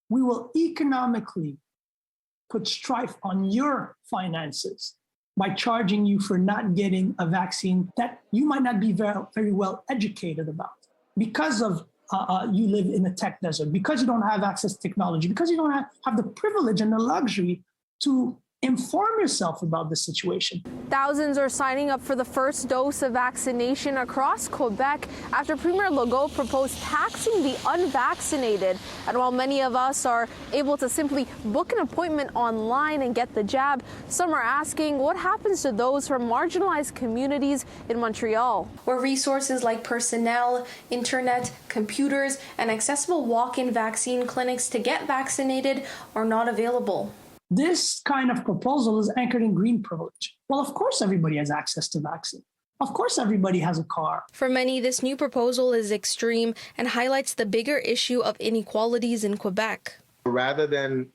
we will economically put strife on your finances by charging you for not getting a vaccine that you might not be very well educated about because of you live in a tech desert, because you don't have access to technology, because you don't have the privilege and the luxury to inform yourself about the situation. Thousands are signing up for the first dose of vaccination across Quebec after Premier Legault proposed taxing the unvaccinated. And while many of us are able to simply book an appointment online and get the jab, some are asking what happens to those from marginalized communities in Montreal, where resources like personnel, internet, computers, and accessible walk-in vaccine clinics to get vaccinated are not available. This kind of proposal is anchored in green privilege. Well, of course, everybody has access to vaccine. Of course, everybody has a car. For many, this new proposal is extreme and highlights the bigger issue of inequalities in Quebec. Rather than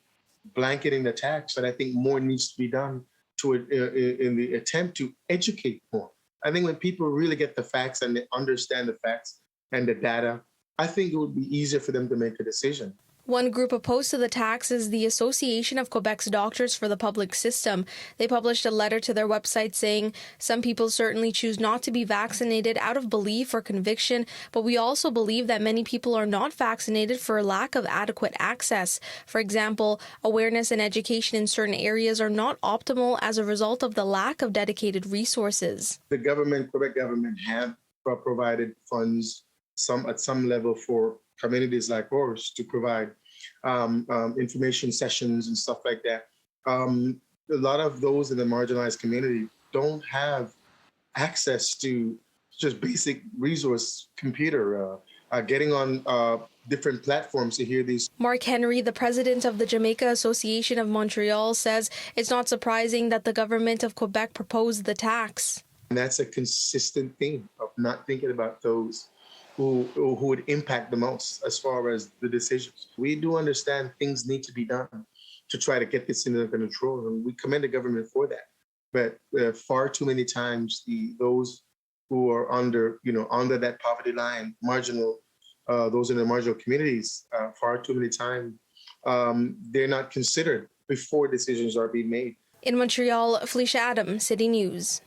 blanketing the tax, but I think more needs to be done in the attempt to educate more. I think when people really get the facts and they understand the facts and the data, I think it would be easier for them to make a decision. One group opposed to the tax is the Association of Quebec's Doctors for the Public System. They published a letter to their website saying, "Some people certainly choose not to be vaccinated out of belief or conviction, but we also believe that many people are not vaccinated for lack of adequate access. For example, awareness and education in certain areas are not optimal as a result of the lack of dedicated resources." The government, Quebec government, have provided funds at some level for communities like ours to provide information sessions and stuff like that. A lot of those in the marginalized community don't have access to just basic resource computer, getting on different platforms to hear these. Mark Henry, the president of the Jamaica Association of Montreal, says it's not surprising that the government of Quebec proposed the tax. And that's a consistent theme of not thinking about those who would impact the most as far as the decisions. We do understand things need to be done to try to get this under control, and we commend the government for that. But far too many times, those who are under that poverty line, marginal, those in the marginal communities, far too many times, they're not considered before decisions are being made. In Montreal, Felisha Adam, City News.